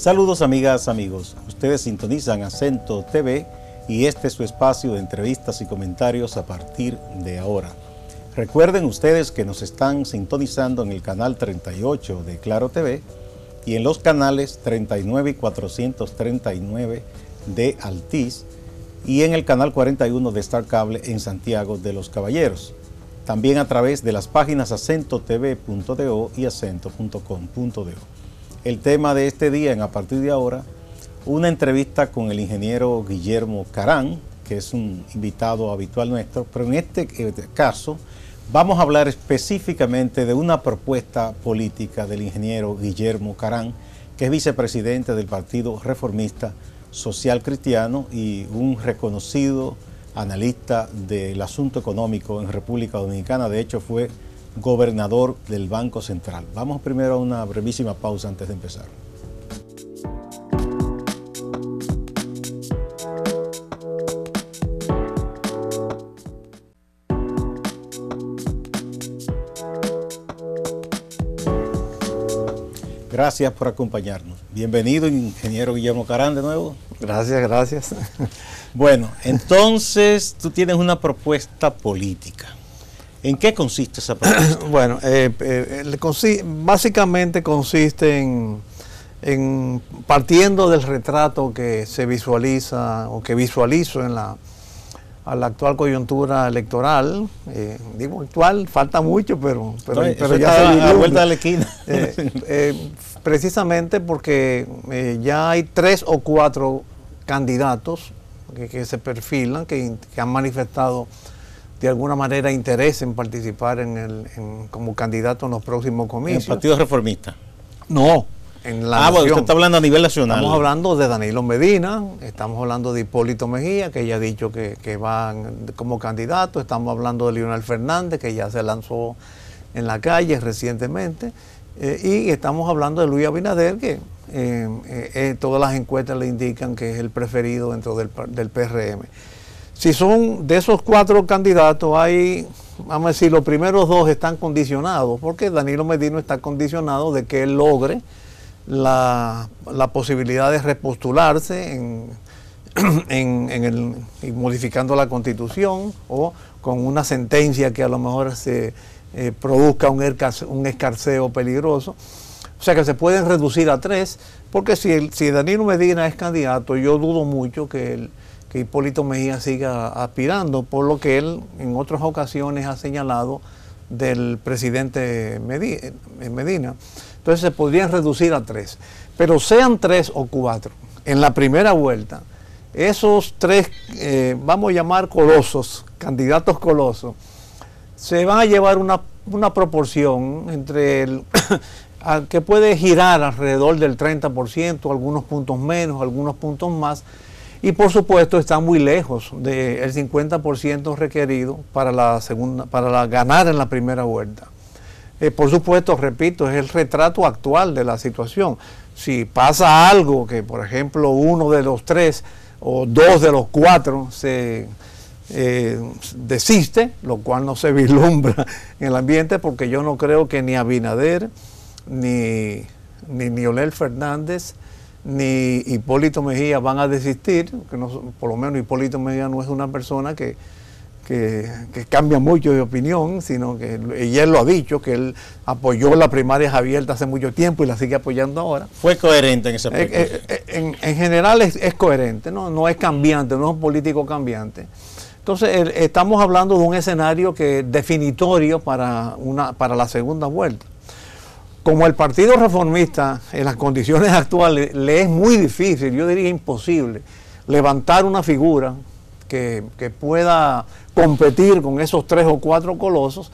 Saludos amigas, amigos. Ustedes sintonizan Acento TV y este es su espacio de entrevistas y comentarios a partir de ahora. Recuerden ustedes que nos están sintonizando en el canal 38 de Claro TV y en los canales 39 y 439 de Altiz y en el canal 41 de Star Cable en Santiago de los Caballeros. También a través de las páginas acentotv.do y acento.com.do. El tema de este día, en a partir de ahora, una entrevista con el ingeniero Guillermo Carán, que es un invitado habitual nuestro, pero en este caso vamos a hablar específicamente de una propuesta política del ingeniero Guillermo Carán, que es vicepresidente del Partido Reformista Social Cristiano y un reconocido analista del asunto económico en República Dominicana. De hecho, fue gobernador del Banco Central. Vamos primero a una brevísima pausa antes de empezar. Gracias por acompañarnos. Bienvenido, ingeniero Guillermo Carán, de nuevo. Gracias, gracias. Bueno, entonces tú tienes una propuesta política. ¿En qué consiste esa propuesta? Bueno, básicamente consiste en partiendo del retrato que se visualiza o que visualizo a la actual coyuntura electoral. Digo actual, falta mucho, pero ya se a vuelta de la esquina. Precisamente porque ya hay 3 o 4 candidatos que se perfilan, que han manifestado de alguna manera interés en participar como candidato en los próximos comicios. ¿En el Partido Reformista? No, en la nación. Bueno, usted está hablando a nivel nacional. Estamos hablando de Danilo Medina, estamos hablando de Hipólito Mejía, que ya ha dicho que va como candidato, estamos hablando de Leonel Fernández, que ya se lanzó en la calle recientemente, y estamos hablando de Luis Abinader, que todas las encuestas le indican que es el preferido dentro del PRM. Si son de esos 4 candidatos, vamos a decir, los primeros 2 están condicionados, porque Danilo Medina está condicionado de que él logre la posibilidad de repostularse modificando la Constitución o con una sentencia que a lo mejor se produzca un escarceo peligroso. O sea que se pueden reducir a 3, porque si Danilo Medina es candidato, yo dudo mucho que Hipólito Mejía siga aspirando, por lo que él en otras ocasiones ha señalado del presidente Medina. Entonces se podrían reducir a 3, pero sean 3 o 4, en la primera vuelta, esos 3, vamos a llamar colosos, candidatos colosos, se van a llevar una proporción entre que puede girar alrededor del 30%, algunos puntos menos, algunos puntos más, y por supuesto está muy lejos del 50% requerido para ganar en la primera vuelta. Por supuesto, repito, es el retrato actual de la situación. Si pasa algo que, por ejemplo, uno de los 3 o 2 de los 4 se desiste, lo cual no se vislumbra en el ambiente, porque yo no creo que ni Abinader, ni Leonel Fernández, ni Hipólito Mejía van a desistir, que por lo menos Hipólito Mejía no es una persona que cambia mucho de opinión, sino que y él lo ha dicho, que él apoyó las primarias abiertas hace mucho tiempo y las sigue apoyando ahora. Fue coherente en ese aspecto. En general es coherente, no es cambiante, no es un político cambiante. Entonces estamos hablando de un escenario definitorio para la segunda vuelta. Como el Partido Reformista en las condiciones actuales le es muy difícil, yo diría imposible, levantar una figura que pueda competir con esos 3 o 4 colosos,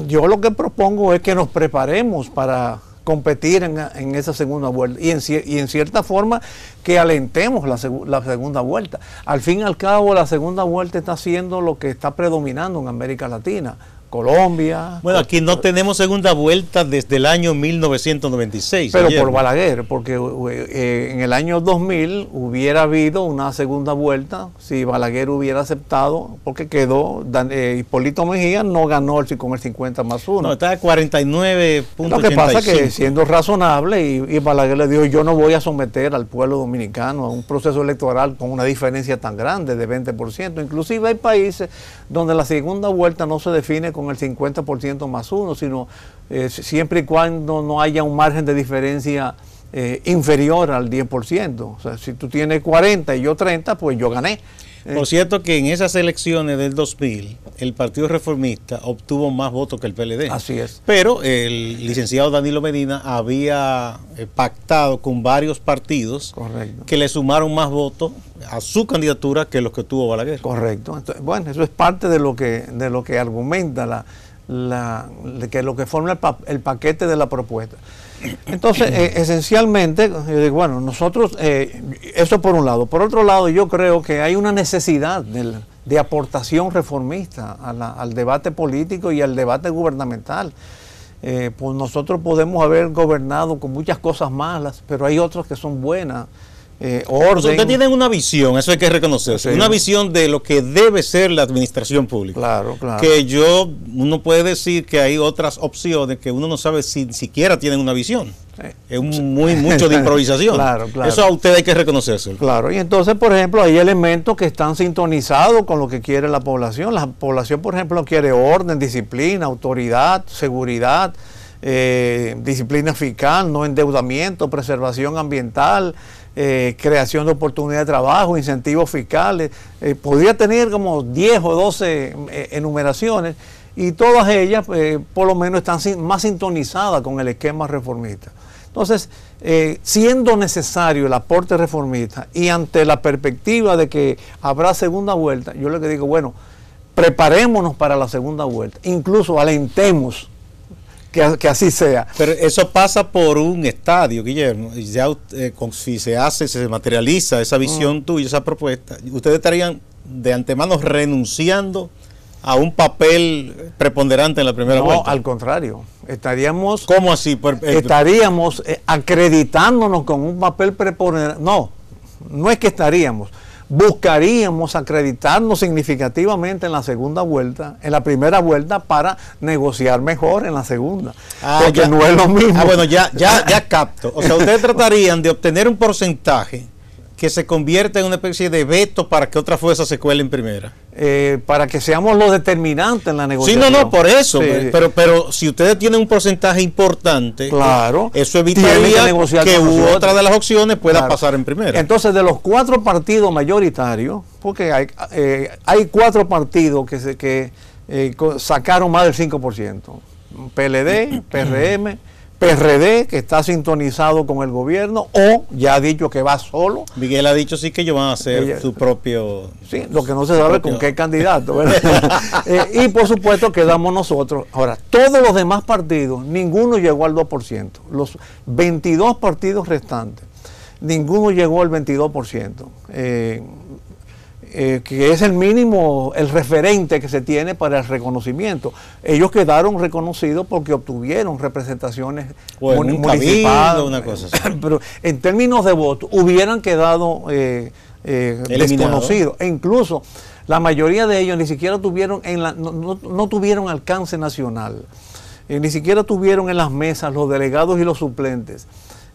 yo lo que propongo es que nos preparemos para competir en esa segunda vuelta y en cierta forma que alentemos la segunda vuelta. Al fin y al cabo, la segunda vuelta está siendo lo que está predominando en América Latina, Colombia. Bueno, aquí no tenemos segunda vuelta desde el año 1996. Pero Guillermo, por Balaguer, porque en el año 2000 hubiera habido una segunda vuelta si Balaguer hubiera aceptado, porque quedó, Hipólito Mejía no ganó con el 50 más 1. No, está a 49.85. Lo que pasa es que siendo razonable, y Balaguer le dijo, yo no voy a someter al pueblo dominicano a un proceso electoral con una diferencia tan grande de 20%. Inclusive hay países donde la segunda vuelta no se define con el 50% más 1, sino siempre y cuando no haya un margen de diferencia inferior al 10%. O sea, si tú tienes 40 y yo 30, pues yo gané. Por cierto que en esas elecciones del 2000, el Partido Reformista obtuvo más votos que el PLD. Así es. Pero el licenciado Danilo Medina había pactado con varios partidos. Correcto. Que le sumaron más votos a su candidatura que los que tuvo Balaguer. Correcto. Entonces, bueno, eso es parte de lo que argumenta que lo que forma el paquete de la propuesta. Entonces, esencialmente, bueno, nosotros, eso por un lado. Por otro lado, yo creo que hay una necesidad de aportación reformista al debate político y al debate gubernamental. Pues nosotros podemos haber gobernado con muchas cosas malas, pero hay otras que son buenas. Orden. Ustedes tienen una visión, eso hay que reconocer, sí. Una visión de lo que debe ser la administración pública. Claro, claro. Que uno puede decir que hay otras opciones que uno no sabe si siquiera tienen una visión. Es mucho de improvisación. Claro, claro. Eso a ustedes hay que reconocerse. Claro, y entonces, por ejemplo, hay elementos que están sintonizados con lo que quiere la población. La población, por ejemplo, quiere orden, disciplina, autoridad, seguridad, disciplina fiscal, no endeudamiento, preservación ambiental, creación de oportunidades de trabajo, incentivos fiscales. Podría tener como 10 o 12 enumeraciones, y todas ellas por lo menos están más sintonizadas con el esquema reformista. Entonces, siendo necesario el aporte reformista y ante la perspectiva de que habrá segunda vuelta, yo lo que digo, bueno, preparémonos para la segunda vuelta, incluso alentemos que así sea. Pero eso pasa por un estadio, Guillermo. Ya si se materializa esa visión tuya, esa propuesta, ustedes estarían de antemano renunciando a un papel preponderante en la primera vuelta. No, al contrario. Estaríamos... ¿Cómo así? Estaríamos acreditándonos con un papel preponderante. No es que estaríamos. Buscaríamos acreditarnos significativamente en la segunda vuelta, en la primera vuelta, para negociar mejor en la segunda. Porque ya, no es lo mismo. Bueno, ya capto. O sea, ustedes tratarían de obtener un porcentaje que se convierta en una especie de veto para que otra fuerza se cuele en primera. Para que seamos los determinantes en la negociación. Sí, no, por eso. Sí. Pero si ustedes tienen un porcentaje importante, claro, eso evitaría que otra de las opciones pueda pasar en primera. Entonces, de los 4 partidos mayoritarios, porque hay 4 partidos que sacaron más del 5%. PLD, PRM, PRD, que está sintonizado con el gobierno, o ya ha dicho que va solo. Miguel ha dicho sí que ellos van a hacer su propio... Sí, lo que no se sabe con qué candidato, ¿verdad? Y por supuesto quedamos nosotros. Ahora, todos los demás partidos, ninguno llegó al 2%. Los 22 partidos restantes, ninguno llegó al 22%. Que es el mínimo, el referente que se tiene para el reconocimiento. Ellos quedaron reconocidos porque obtuvieron representaciones municipales, una cosa así. Pero en términos de voto hubieran quedado desconocidos, e incluso la mayoría de ellos ni siquiera tuvieron no tuvieron alcance nacional, ni siquiera tuvieron en las mesas los delegados y los suplentes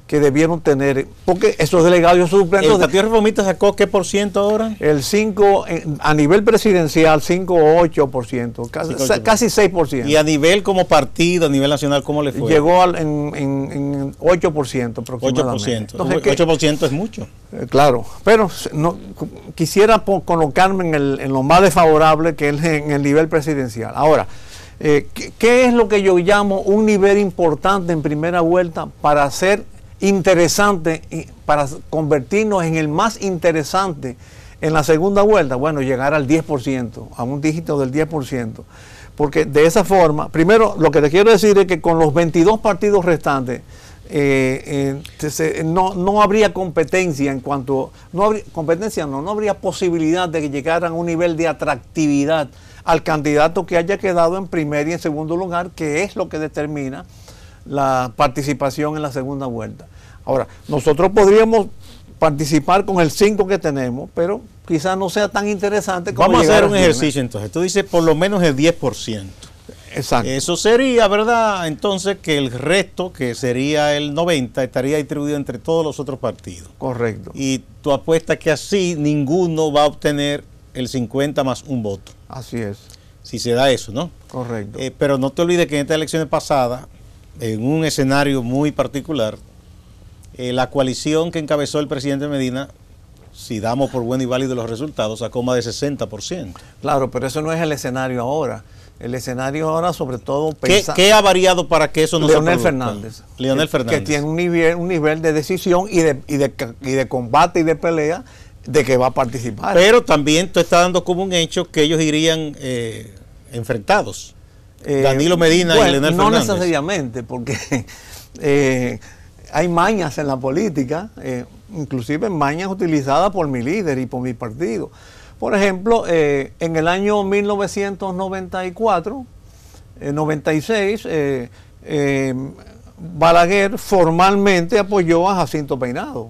que debieron tener, porque esos delegados y esos suplentes... ¿El Partido Reformista sacó qué por ciento ahora? El 5, a nivel presidencial, 5 o 8%, casi 6%. ¿Y a nivel como partido, a nivel nacional, cómo le fue? Llegó en 8% aproximadamente. 8%. Entonces, 8% es mucho. Claro, pero no, quisiera colocarme en lo más desfavorable, que es en el nivel presidencial. Ahora, ¿qué es lo que yo llamo un nivel importante en primera vuelta para hacer interesante, para convertirnos en el más interesante en la segunda vuelta? Bueno, llegar al 10%, a un dígito del 10%, porque de esa forma, primero, lo que te quiero decir es que con los 22 partidos restantes, no habría competencia en cuanto, no habría posibilidad de que llegaran a un nivel de atractividad al candidato que haya quedado en primer y en segundo lugar, que es lo que determina la participación en la segunda vuelta. Ahora, nosotros podríamos participar con el 5 que tenemos, pero quizás no sea tan interesante como vamos a hacer un ejercicio entonces. Tú dices por lo menos el 10%. Exacto. Eso sería, ¿verdad? Entonces que el resto, que sería el 90%, estaría distribuido entre todos los otros partidos. Correcto. Y tú apuestas que así ninguno va a obtener el 50 más un voto. Así es. Si se da eso, ¿no? Correcto. Pero no te olvides que en estas elecciones pasadas, en un escenario muy particular, la coalición que encabezó el presidente Medina, si damos por bueno y válido los resultados, sacó más de 60%. Claro, pero eso no es el escenario ahora. El escenario ahora, sobre todo, ¿Qué ha variado para que eso no Leonel se produzca? Fernández. Leonel Fernández. Que tiene un nivel de decisión y de combate y de pelea de que va a participar. Pero también tú estás dando como un hecho que ellos irían enfrentados. Danilo Medina y Leonel Fernández. No necesariamente, porque hay mañas en la política, inclusive mañas utilizadas por mi líder y por mi partido. Por ejemplo, en el año 1994, 96, Balaguer formalmente apoyó a Jacinto Peinado,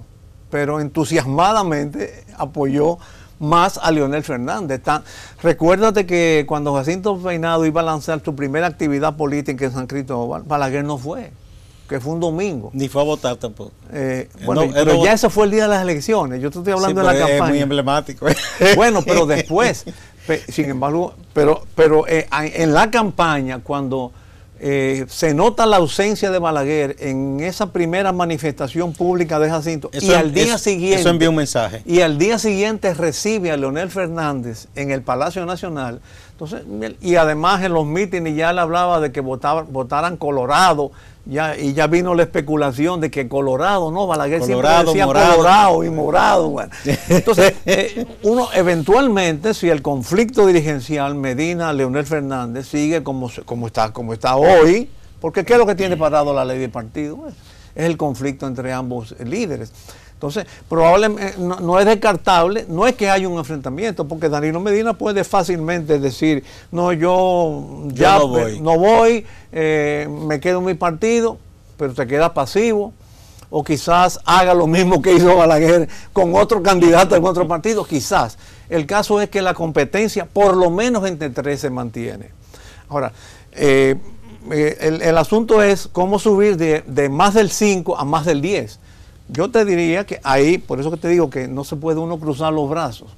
pero entusiasmadamente apoyó más a Leonel Fernández. Recuérdate que cuando Jacinto Peinado iba a lanzar su primera actividad política en San Cristóbal, Balaguer no fue, que fue un domingo. Ni fue a votar tampoco. Pero ya eso fue el día de las elecciones. Yo te estoy hablando de la campaña. Es muy emblemático. Bueno, pero después, sin embargo, pero en la campaña, cuando se nota la ausencia de Balaguer en esa primera manifestación pública de Jacinto, eso, y al día siguiente, eso envía un mensaje. Y al día siguiente recibe a Leonel Fernández en el Palacio Nacional. Entonces, y además en los mítines ya le hablaba de que votaran Colorado, y ya vino la especulación de que Colorado, no, Balaguer siempre decía morado. Colorado y morado. Bueno. Entonces, uno eventualmente, si el conflicto dirigencial Medina-Leonel Fernández sigue como está hoy, porque ¿qué es lo que tiene parado la ley de partido? Es el conflicto entre ambos líderes. Entonces, probablemente no es descartable, no es que haya un enfrentamiento, porque Danilo Medina puede fácilmente decir, no, yo no voy, me quedo en mi partido, pero se queda pasivo, o quizás haga lo mismo que hizo Balaguer con otro candidato en otro partido, quizás. El caso es que la competencia, por lo menos entre tres, se mantiene. Ahora, el asunto es cómo subir de más del 5 a más del 10. Yo te diría que ahí, por eso que te digo que no se puede uno cruzar los brazos.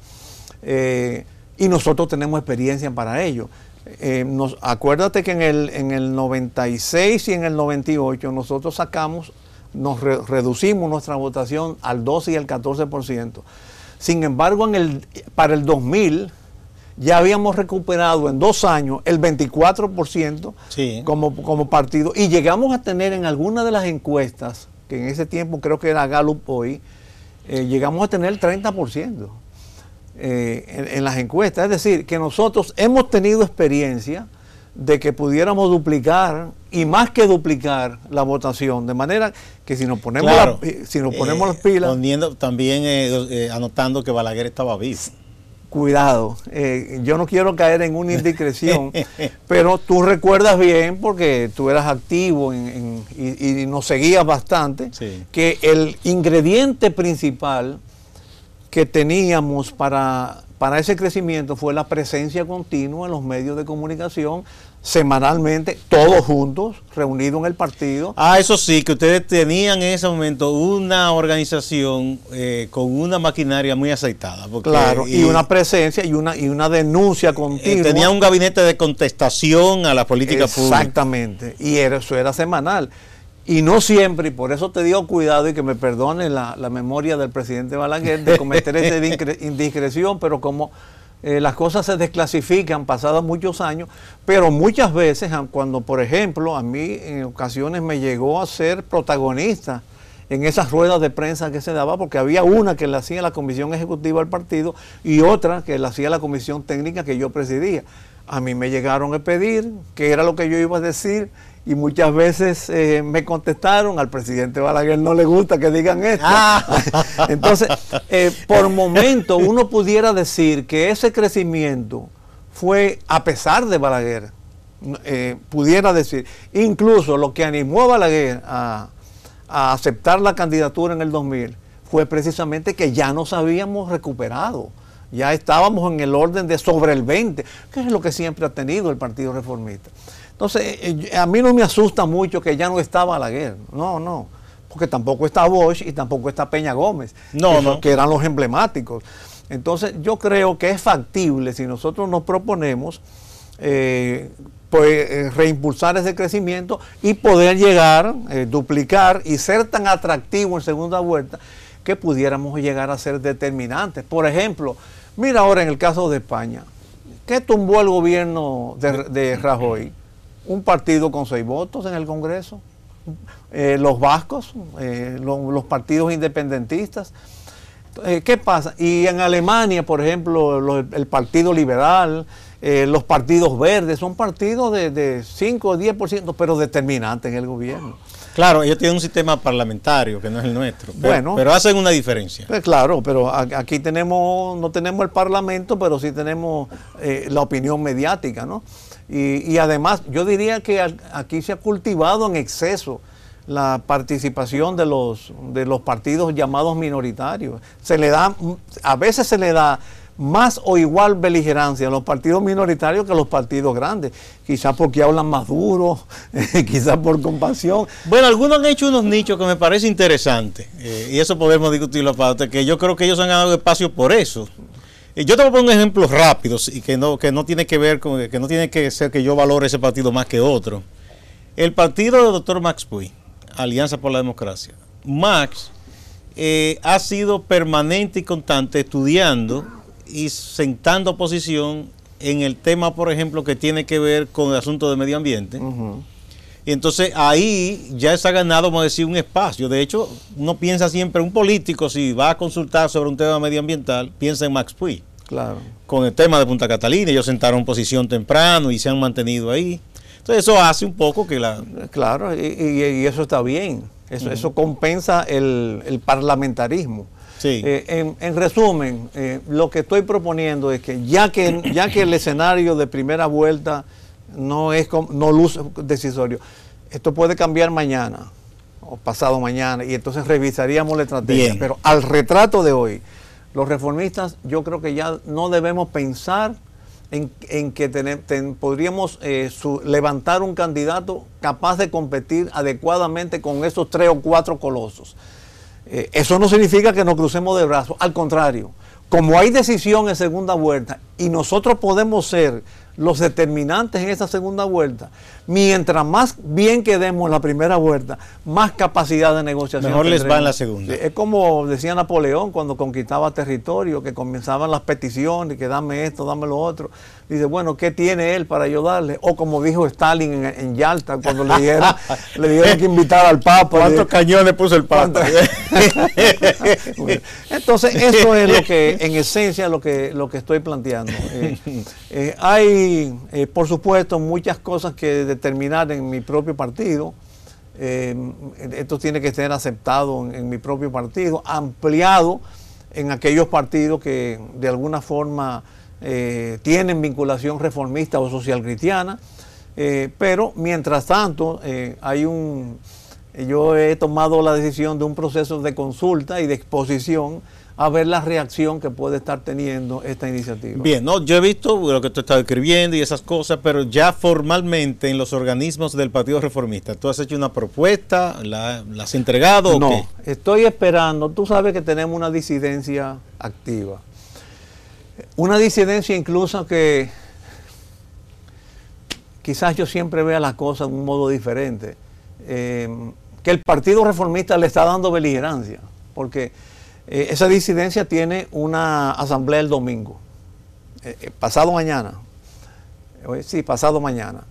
Y nosotros tenemos experiencia para ello. Acuérdate que en el 96 y en el 98 nosotros reducimos nuestra votación al 12 y al 14%. Sin embargo, para el 2000 ya habíamos recuperado en 2 años el 24% sí, como partido, y llegamos a tener en algunas de las encuestas, que en ese tiempo creo que era Gallup hoy, llegamos a tener el 30% en las encuestas. Es decir, que nosotros hemos tenido experiencia de que pudiéramos duplicar, y más que duplicar, la votación, de manera que si nos ponemos, claro, ponemos las pilas... También anotando que Balaguer estaba vivo. Cuidado, yo no quiero caer en una indiscreción, pero tú recuerdas bien, porque tú eras activo y nos seguías bastante, sí, que el ingrediente principal que teníamos para ese crecimiento fue la presencia continua en los medios de comunicación, semanalmente, todos juntos, reunidos en el partido. Eso sí, que ustedes tenían en ese momento una organización con una maquinaria muy aceitada. Porque, claro, y una presencia y una denuncia continua. Tenía un gabinete de contestación a la política pública. Exactamente, y eso era semanal. Y no siempre, y por eso te digo cuidado, y que me perdone la memoria del presidente Balaguer de cometer esta indiscreción, pero como las cosas se desclasifican pasados muchos años, pero muchas veces, cuando por ejemplo a mí en ocasiones me llegó a ser protagonista en esas ruedas de prensa que se daba, porque había una que la hacía la comisión ejecutiva del partido y otra que la hacía la comisión técnica que yo presidía. A mí me llegaron a pedir qué era lo que yo iba a decir y muchas veces me contestaron, al presidente Balaguer no le gusta que digan esto. Entonces, por momento uno pudiera decir que ese crecimiento fue a pesar de Balaguer, pudiera decir, incluso lo que animó a Balaguer a aceptar la candidatura en el 2000 fue precisamente que ya nos habíamos recuperado. Ya estábamos en el orden de sobre el 20, que es lo que siempre ha tenido el Partido Reformista. Entonces, a mí no me asusta mucho que ya no está Balaguer, no, porque tampoco está Bosch y tampoco está Peña Gómez, que eran los emblemáticos. Entonces, yo creo que es factible, si nosotros nos proponemos, reimpulsar ese crecimiento y poder llegar, duplicar y ser tan atractivo en segunda vuelta que pudiéramos llegar a ser determinantes. Por ejemplo, mira ahora en el caso de España, ¿qué tumbó el gobierno de Rajoy? Un partido con 6 votos en el Congreso, los vascos, los partidos independentistas. ¿Qué pasa? Y en Alemania, por ejemplo, el Partido Liberal, los partidos verdes, son partidos de 5 o 10%, pero determinantes en el gobierno. Claro, ellos tienen un sistema parlamentario que no es el nuestro, pero hacen una diferencia. Claro, pero aquí no tenemos el parlamento, pero sí tenemos la opinión mediática, ¿no? Y además, yo diría que aquí se ha cultivado en exceso la participación de los partidos llamados minoritarios. A veces se le da más o igual beligerancia a los partidos minoritarios que a los partidos grandes, quizás porque hablan más duro, quizás por compasión. Bueno, algunos han hecho unos nichos que me parece interesante, y eso podemos discutirlo aparte, que yo creo que ellos han ganado espacio por eso. Yo te voy a poner un ejemplo rápido y que no tiene que ver con, que no tiene que ser que yo valore ese partido más que otro. El partido del doctor Max Puig, Alianza por la Democracia. Max ha sido permanente y constante estudiando y sentando posición en el tema, por ejemplo, que tiene que ver con el asunto de medio ambiente. Y entonces ahí ya se ha ganado, vamos a decir, un espacio. De hecho, uno piensa siempre, un político, si va a consultar sobre un tema medioambiental, piensa en Max Puig. Claro. Con el tema de Punta Catalina, ellos sentaron posición temprano y se han mantenido ahí. Entonces eso hace un poco que la... Claro, y eso está bien. Eso compensa el parlamentarismo. Sí. En resumen, lo que estoy proponiendo es que ya que el escenario de primera vuelta no luce decisorio, esto puede cambiar mañana o pasado mañana y entonces revisaríamos la estrategia. Bien. Pero al retrato de hoy, los reformistas, yo creo que ya no debemos pensar en que podríamos levantar un candidato capaz de competir adecuadamente con esos 3 o 4 colosos. Eso no significa que nos crucemos de brazos, al contrario, como hay decisión en segunda vuelta y nosotros podemos ser los determinantes en esa segunda vuelta, mientras más bien quedemos en la primera vuelta, más capacidad de negociación mejor tendremos. les va en la segunda. Es como decía Napoleón cuando conquistaba territorio, que comenzaban las peticiones, que dame esto, dame lo otro. Dice, bueno, ¿qué tiene él para ayudarle? O como dijo Stalin en Yalta, cuando le dieron que invitar al Papa. ¿Cuántos cañones puso el Papa? Bueno, entonces, eso es lo que, en esencia, lo que estoy planteando. Hay, por supuesto, muchas cosas que determinar en mi propio partido. Esto tiene que ser aceptado en mi propio partido, ampliado en aquellos partidos que de alguna forma tienen vinculación reformista o social cristiana, pero mientras tanto yo he tomado la decisión de un proceso de consulta y de exposición a ver la reacción que puede estar teniendo esta iniciativa. Bien, no, yo he visto lo que tú estás escribiendo y esas cosas, pero ya formalmente en los organismos del Partido Reformista, ¿tú has hecho una propuesta? ¿La has entregado? No, o qué? estoy esperando. Tú sabes que tenemos una disidencia activa. Una disidencia incluso que quizás yo siempre vea las cosas de un modo diferente. Que el Partido Reformista le está dando beligerancia, porque esa disidencia tiene una asamblea el domingo, pasado mañana. Sí, pasado mañana.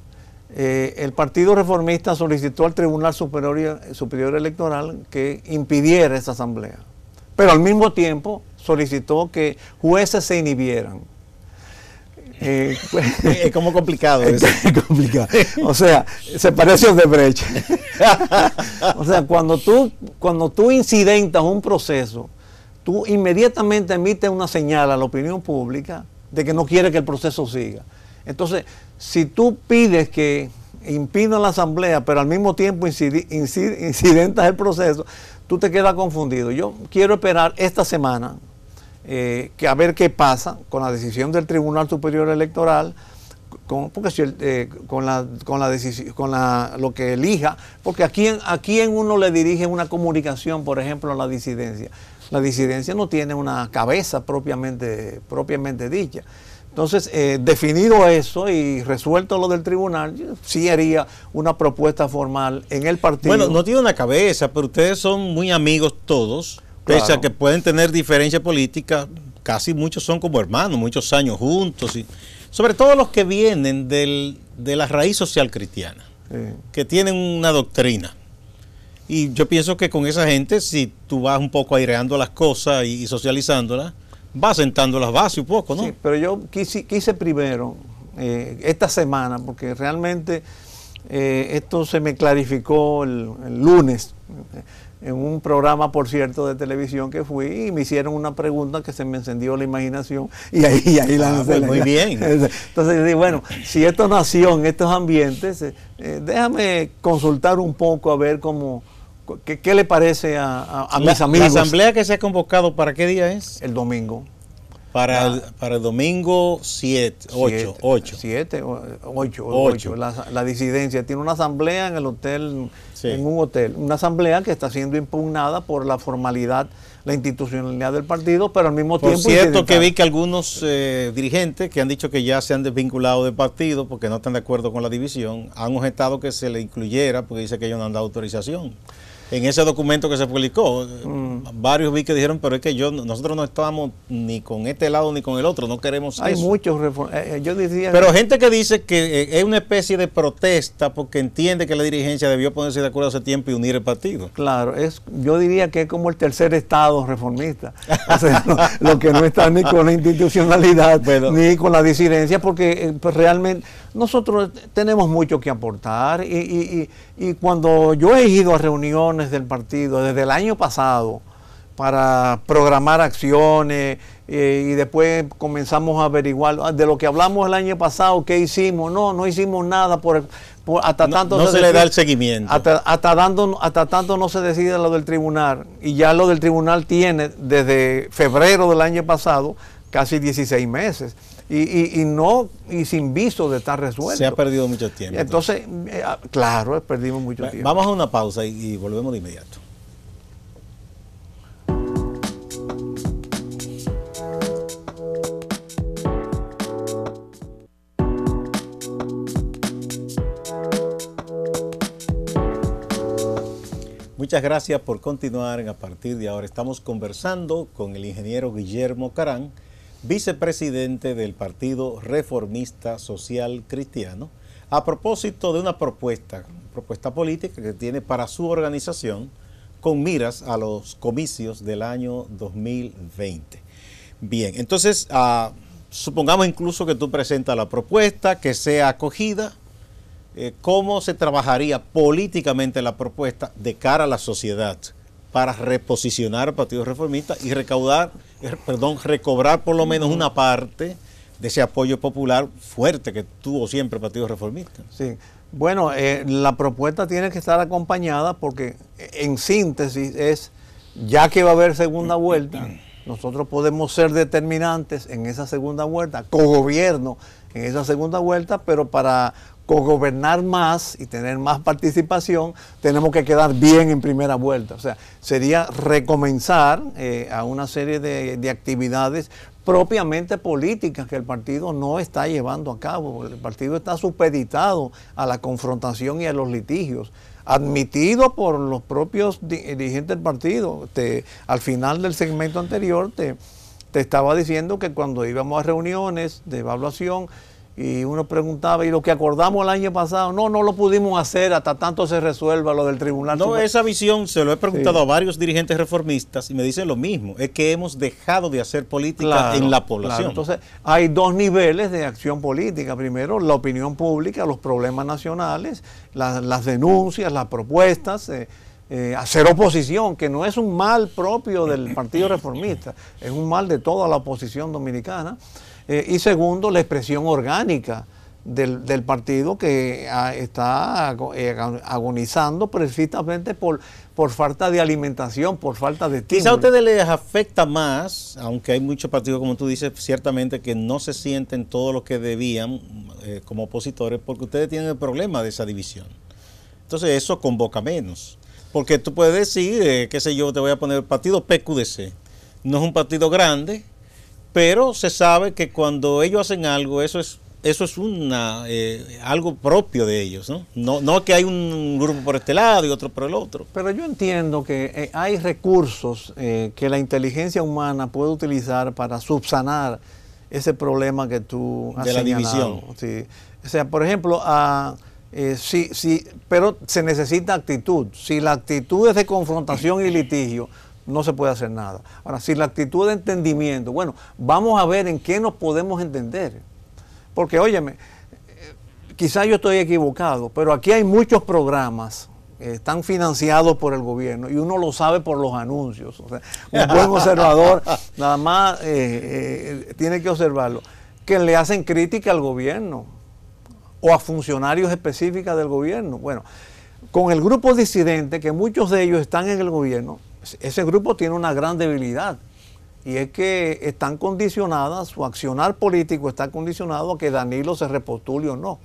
El Partido Reformista solicitó al Tribunal Superior Electoral que impidiera esa asamblea, pero al mismo tiempo solicitó que jueces se inhibieran. Es como complicado eso. Es complicado. O sea, se parece a Odebrecht. O sea, cuando tú incidentas un proceso, tú inmediatamente emites una señal a la opinión pública de que no quiere que el proceso siga. Entonces, si tú pides que impidan la asamblea, pero al mismo tiempo incidentas el proceso, tú te quedas confundido. Yo quiero esperar esta semana que a ver qué pasa con la decisión del Tribunal Superior Electoral, porque si lo que elija, porque a quién uno le dirige una comunicación, por ejemplo, a la disidencia. La disidencia no tiene una cabeza propiamente dicha. Entonces, definido eso y resuelto lo del tribunal, yo sí haría una propuesta formal en el partido. Bueno, no tiene una cabeza, pero ustedes son muy amigos todos, pese Claro. a que pueden tener diferencias políticas, casi muchos son como hermanos, muchos años juntos, y sobre todo los que vienen de la raíz social cristiana, Sí. que tienen una doctrina. Y yo pienso que con esa gente, si tú vas un poco aireando las cosas y socializándolas, vas sentando las bases un poco, ¿no? Sí, pero yo quise primero, esta semana, porque realmente esto se me clarificó el lunes, en un programa, por cierto, de televisión que fui, y me hicieron una pregunta que se me encendió la imaginación, y ahí lancé pues muy bien. Entonces yo dije, bueno, si esto nació en estos ambientes, déjame consultar un poco a ver qué le parece a mis amigos. ¿La asamblea que se ha convocado para qué día es? El domingo. Para el domingo 8. 8. La disidencia tiene una asamblea en el hotel, Sí. en un hotel. Una asamblea que está siendo impugnada por la formalidad, la institucionalidad del partido, pero al mismo Por tiempo... cierto que vi que algunos dirigentes que han dicho que ya se han desvinculado del partido porque no están de acuerdo con la división, han objetado que se le incluyera porque dice que ellos no han dado autorización. En ese documento que se publicó, varios vi que dijeron, pero es que nosotros no estábamos ni con este lado ni con el otro, no queremos Hay eso. muchos yo decía... Pero gente que dice que es una especie de protesta porque entiende que la dirigencia debió ponerse de acuerdo hace tiempo y unir el partido. Claro, yo diría que es como el tercer estado reformista. O sea, lo que no está ni con la institucionalidad, Bueno, ni con la disidencia, porque pues, realmente nosotros tenemos mucho que aportar. Y cuando yo he ido a reuniones del partido desde el año pasado para programar acciones, y después comenzamos a averiguar de lo que hablamos el año pasado, qué hicimos. No hicimos nada hasta tanto no se le da el seguimiento. hasta tanto no se decide lo del tribunal, y ya lo del tribunal tiene desde febrero del año pasado casi 16 meses y sin viso de estar resuelto. Se ha perdido mucho tiempo. Entonces, claro, perdimos mucho tiempo. Vamos a una pausa y volvemos de inmediato. Muchas gracias por continuar. A partir de ahora estamos conversando con el ingeniero Guillermo Carán, vicepresidente del Partido Reformista Social Cristiano, a propósito de una propuesta política que tiene para su organización con miras a los comicios del año 2020. Bien, entonces supongamos incluso que tú presentas la propuesta, que sea acogida. ¿Cómo se trabajaría políticamente la propuesta de cara a la sociedad para reposicionar al Partido Reformista y recobrar por lo menos una parte de ese apoyo popular fuerte que tuvo siempre el Partido Reformista? Sí. Bueno, la propuesta tiene que estar acompañada porque, en síntesis, ya que va a haber segunda vuelta, nosotros podemos ser determinantes en esa segunda vuelta, cogobierno en esa segunda vuelta, pero para cogobernar más y tener más participación, tenemos que quedar bien en primera vuelta. O sea, sería recomenzar a una serie de actividades propiamente políticas que el partido no está llevando a cabo. El partido está supeditado a la confrontación y a los litigios, admitido por los propios dirigentes del partido. Al final del segmento anterior te estaba diciendo que cuando íbamos a reuniones de evaluación Y uno preguntaba, ¿y lo que acordamos el año pasado? No, no lo pudimos hacer hasta tanto se resuelva lo del Tribunal No, Supremo. esa visión se lo he preguntado Sí. a varios dirigentes reformistas y me dicen lo mismo, es que hemos dejado de hacer política Claro, en la población. claro. Entonces, hay dos niveles de acción política. Primero, la opinión pública, los problemas nacionales, las denuncias, las propuestas, hacer oposición, que no es un mal propio del Partido Reformista, es un mal de toda la oposición dominicana. Y segundo, la expresión orgánica del partido que está agonizando precisamente por falta de alimentación, por falta de estímulo. Quizá a ustedes les afecta más, aunque hay muchos partidos, como tú dices, ciertamente que no se sienten todo lo que debían como opositores, porque ustedes tienen el problema de esa división. Entonces eso convoca menos. Porque tú puedes decir, qué sé yo, te voy a poner el partido PQDC. No es un partido grande, pero se sabe que cuando ellos hacen algo, eso es algo propio de ellos, ¿no? No que hay un grupo por este lado y otro por el otro. Pero yo entiendo que hay recursos que la inteligencia humana puede utilizar para subsanar ese problema que tú has de la señalado. división. Sí. O sea, por ejemplo, sí, pero se necesita actitud. Si la actitud es de confrontación y litigio, no se puede hacer nada. Ahora, si la actitud de entendimiento, bueno, vamos a ver en qué nos podemos entender. Porque, óyeme, quizás yo estoy equivocado, pero aquí hay muchos programas están financiados por el gobierno y uno lo sabe por los anuncios. O sea, un buen observador nada más tiene que observarlo, que le hacen crítica al gobierno o a funcionarios específicos del gobierno. Bueno, con el grupo disidente, que muchos de ellos están en el gobierno, ese grupo tiene una gran debilidad. Y es que están condicionadas, su accionar político está condicionado a que Danilo se repostule o no,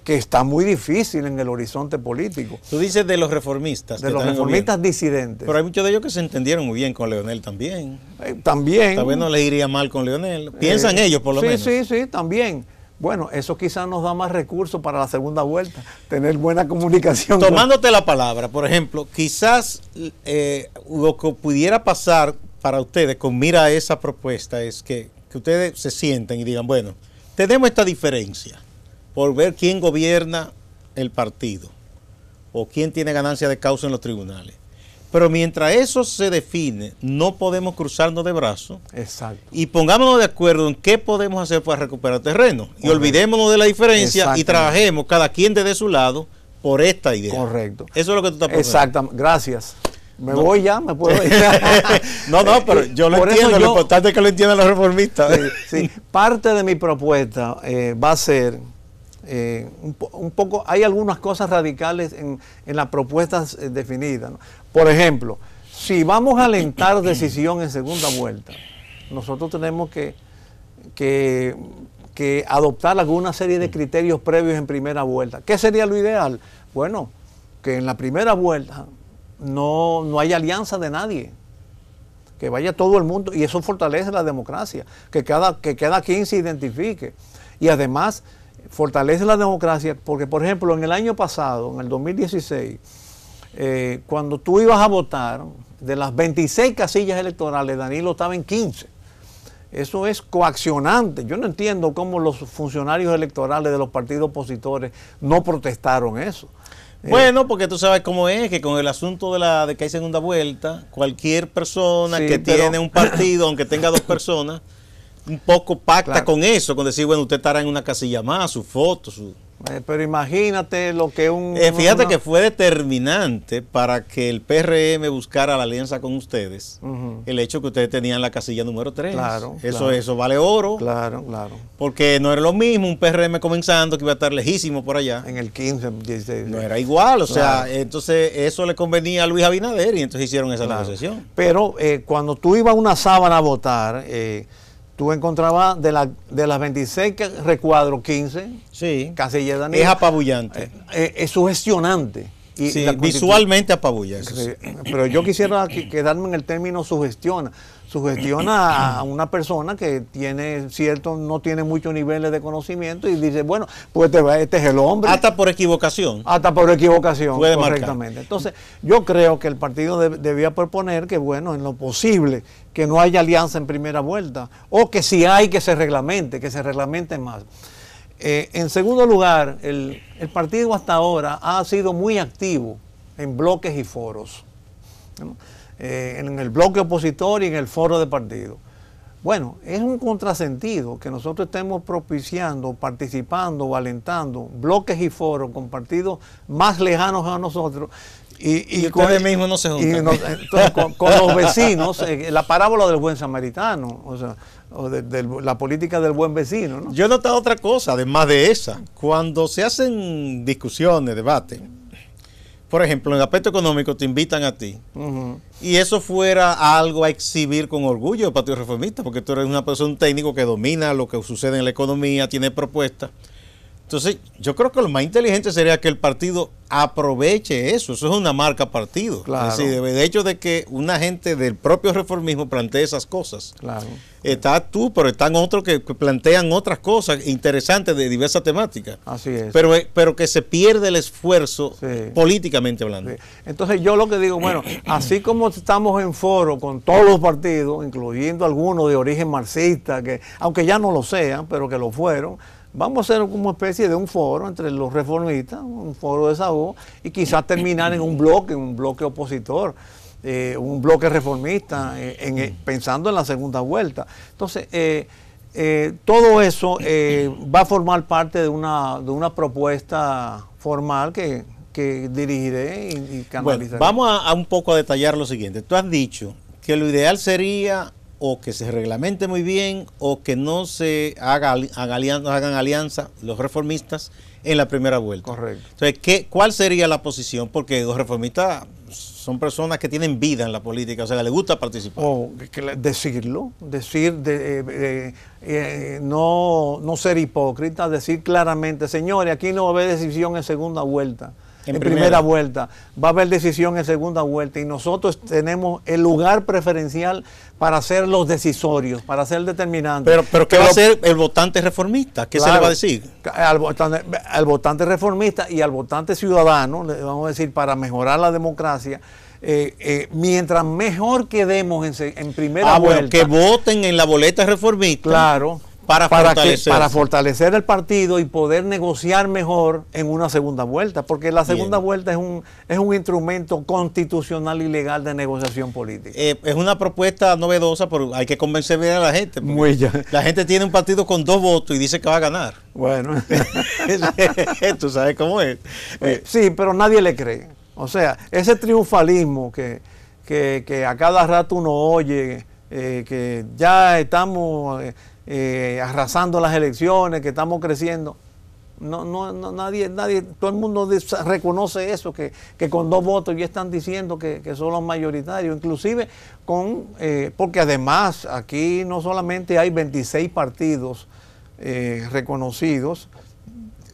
que está muy difícil en el horizonte político. Tú dices de los reformistas. De los reformistas disidentes. Pero hay muchos de ellos que se entendieron muy bien con Leonel también. También. Tal vez no les iría mal con Leonel. Piensan ellos por lo menos. Sí, también. Bueno, eso quizás nos da más recursos para la segunda vuelta, tener buena comunicación. Tomándote la palabra, por ejemplo, quizás lo que pudiera pasar para ustedes con mira a esa propuesta es que ustedes se sienten y digan, bueno, tenemos esta diferencia por ver quién gobierna el partido o quién tiene ganancia de causa en los tribunales. Pero mientras eso se define, no podemos cruzarnos de brazos. Exacto. Y pongámonos de acuerdo en qué podemos hacer para recuperar terreno. Correcto. Y olvidémonos de la diferencia y trabajemos cada quien desde su lado por esta idea. Correcto. Eso es lo que tú estás proponiendo. Exactamente. Gracias. Me voy ya, me puedo ir. No, pero yo lo entiendo. Lo importante es que lo entiendan los reformistas. Sí. Parte de mi propuesta va a ser un poco, hay algunas cosas radicales en las propuestas definidas, ¿no? Por ejemplo, si vamos a alentar decisión en segunda vuelta, nosotros tenemos que adoptar alguna serie de criterios previos en primera vuelta. ¿Qué sería lo ideal? Bueno, que en la primera vuelta no haya alianza de nadie, que vaya todo el mundo, y eso fortalece la democracia, que cada quien se identifique. Y además fortalece la democracia porque, por ejemplo, en el año pasado, en el 2016, cuando tú ibas a votar, de las 26 casillas electorales, Danilo estaba en 15. Eso es coaccionante. Yo no entiendo cómo los funcionarios electorales de los partidos opositores no protestaron eso. Bueno, porque tú sabes cómo es, que con el asunto de que hay segunda vuelta, cualquier persona que tiene un partido, aunque tenga dos personas, un poco pacta con eso, con decir, bueno, usted estará en una casilla más, su foto, pero imagínate lo que fíjate que fue determinante para que el PRM buscara la alianza con ustedes, el hecho que ustedes tenían la casilla número 3. Claro, eso vale oro. Claro. Porque no era lo mismo un PRM comenzando que iba a estar lejísimo por allá. En el 15, 16. No era igual, o sea, entonces eso le convenía a Luis Abinader y entonces hicieron esa negociación. Pero cuando tú ibas a una sábana a votar, tú encontrabas de las 26 recuadros, 15, sí, casillas de Danilo. Es apabullante. Es sugestionante. Y sí, visualmente apabulla. Eso sí. Pero yo quisiera quedarme en el término sugestiona. Sugestiona a una persona que no tiene muchos niveles de conocimiento y dice, bueno, pues este es el hombre. Hasta por equivocación. Puede correctamente. Entonces, yo creo que el partido debía proponer que, bueno, en lo posible, que no haya alianza en primera vuelta, o que si hay, que se reglamente más. En segundo lugar, el partido hasta ahora ha sido muy activo en bloques y foros, ¿no? En el bloque opositor y en el foro de partido. Bueno, es un contrasentido que nosotros estemos propiciando, participando, alentando bloques y foros con partidos más lejanos a nosotros. Y ustedes mismos no se juntan. Entonces, con los vecinos, la parábola del buen samaritano, o sea, de la política del buen vecino, ¿no? Yo he notado otra cosa, además de esa. Cuando se hacen discusiones, debates, por ejemplo, en el aspecto económico te invitan a ti. Y eso fuera algo a exhibir con orgullo del Partido Reformista, porque tú eres una persona, un técnico que domina lo que sucede en la economía, tiene propuestas. Entonces, yo creo que lo más inteligente sería que el partido aproveche eso. Eso es una marca partido. Claro. Es decir, de hecho de que una gente del propio reformismo plantee esas cosas. Claro. Está tú, pero están otros que plantean otras cosas interesantes de diversas temáticas. Así es. Pero que se pierde el esfuerzo, sí, políticamente hablando. Sí. Entonces yo lo que digo, bueno, así como estamos en foro con todos los partidos, incluyendo algunos de origen marxista, que aunque ya no lo sean, pero que lo fueron, vamos a hacer como especie de un foro entre los reformistas, un foro de desahogo, y quizás terminar en un bloque opositor, un bloque reformista, pensando en la segunda vuelta. Entonces, todo eso va a formar parte de una propuesta formal que dirigiré y canalizaré. Bueno, vamos a un poco a detallar lo siguiente. Tú has dicho que lo ideal sería o que se reglamente muy bien o que no se hagan alianza los reformistas en la primera vuelta. Correcto. Entonces, ¿cuál sería la posición? Porque los reformistas son personas que tienen vida en la política, o sea, les gusta participar. No ser hipócrita, decir claramente, señores, aquí no va a haber decisión en segunda vuelta. En primera vuelta, va a haber decisión en segunda vuelta y nosotros tenemos el lugar preferencial para ser los decisorios, para ser determinantes. Pero ¿qué va a hacer el votante reformista? ¿Qué se le va a decir? Al votante reformista y al votante ciudadano, le vamos a decir, para mejorar la democracia, mientras mejor quedemos en primera vuelta. Bueno, que voten en la boleta reformista. Claro. Para fortalecer el partido y poder negociar mejor en una segunda vuelta, porque la segunda vuelta es un instrumento constitucional y legal de negociación política. Es una propuesta novedosa, pero hay que convencer bien a la gente. La gente tiene un partido con 2 votos y dice que va a ganar. Bueno. Tú sabes cómo es. Sí, pero nadie le cree. O sea, ese triunfalismo que a cada rato uno oye, que ya estamos arrasando las elecciones, que estamos creciendo. Nadie, todo el mundo reconoce eso, que con 2 votos ya están diciendo que son los mayoritarios, inclusive porque además aquí no solamente hay 26 partidos reconocidos,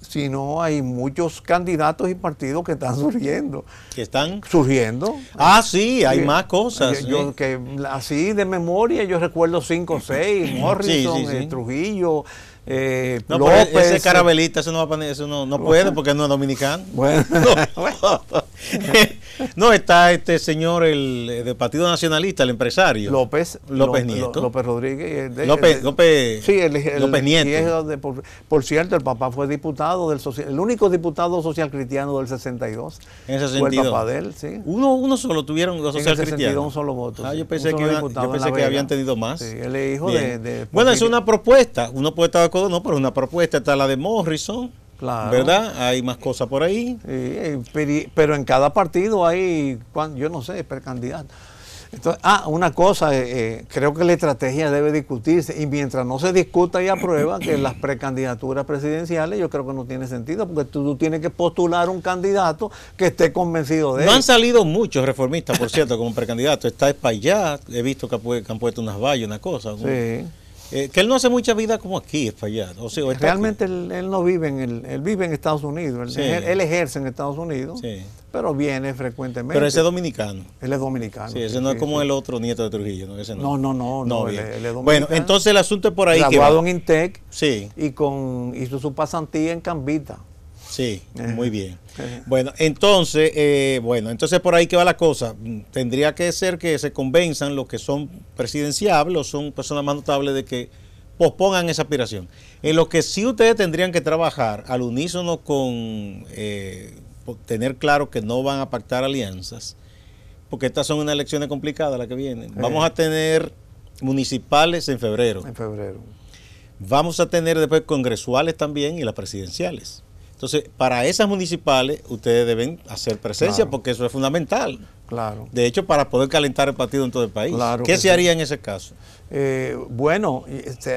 sino hay muchos candidatos y partidos que están surgiendo. ¿Que están? Surgiendo. Ah, sí, hay más cosas. Que así de memoria yo recuerdo 5 o 6, Morrison, sí. Trujillo, no, López. Ese Carabelita, eso no puede porque no es dominicano. Bueno. No, está este señor del Partido Nacionalista, el empresario. López Nieto. López Rodríguez. López Nieto. Por cierto, el papá fue diputado el único diputado social cristiano del 62. En ese fue sentido. El papá de él, sí. Uno solo tuvieron los social cristianos. Un solo voto. Yo pensé que habían tenido más. Sí, él es hijo de bueno, es una propuesta. Uno puede estar de acuerdo, no, pero una propuesta. Está la de Morrison. Claro. ¿Verdad? Hay más cosas por ahí. Sí, pero en cada partido hay, yo no sé, precandidatos. Entonces, una cosa, creo que la estrategia debe discutirse y mientras no se discuta y aprueba que las precandidaturas presidenciales, yo creo que no tiene sentido porque tú tienes que postular un candidato que esté convencido de él. No han salido muchos reformistas, por cierto, como precandidato. Está Espaillat, he visto que han puesto unas vallas, una cosa. Sí. Que él no hace mucha vida como aquí, Espaillat. Realmente él no vive él vive en Estados Unidos, él ejerce en Estados Unidos, sí, pero viene frecuentemente. Pero ese es dominicano. Él es dominicano. Sí, ese no es como el otro nieto de Trujillo, ¿no? Ese no, él es dominicano. Bueno, entonces el asunto es por ahí. Graduado en INTEC, sí, y hizo su pasantía en Cambita. Sí, muy bien. Bueno, entonces por ahí que va la cosa. Tendría que ser que se convenzan los que son presidenciables o son personas más notables de que pospongan esa aspiración. En lo que sí ustedes tendrían que trabajar al unísono con tener claro que no van a pactar alianzas, porque estas son unas elecciones complicadas las que vienen. Vamos a tener municipales en febrero. En febrero. Vamos a tener después congresuales también y las presidenciales. Entonces, para esas municipales, ustedes deben hacer presencia, claro, porque eso es fundamental. Claro. De hecho, para poder calentar el partido en todo el país. Claro. ¿Qué se haría en ese caso? Bueno,